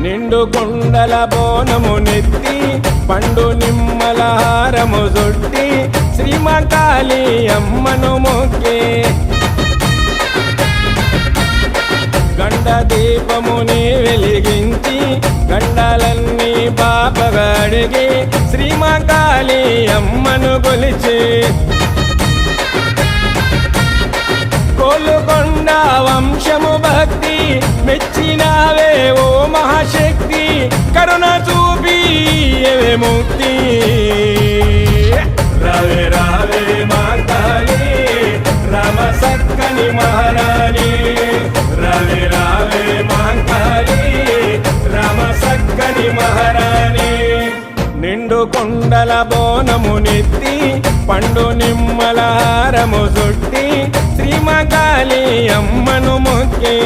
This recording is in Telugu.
నిండు కుండల బోనము నెత్తి పండు నిమ్మల హారము చుట్టి శ్రీమకాళి అమ్మను మొక్కి గండ దీపముని వెలిగించి గండాలన్నీ పాపగా అడిగి శ్రీమకాళి అమ్మను కొలిచి కోలుకొండ వంశము భక్తి మెచ్చినావే ఓ మహాశక్తి కరుణ చూపి ఏవే ముక్తి రావే రావే మా కాళీ రామ సక్కని మహారాణి రావే రావే మా కాళీ రామ సక్కని మహారాణి నిండు కొండల బోనము నెత్తి పండు నిమ్మల హారము చుట్టి శ్రీమకాళి అమ్మను మొక్కి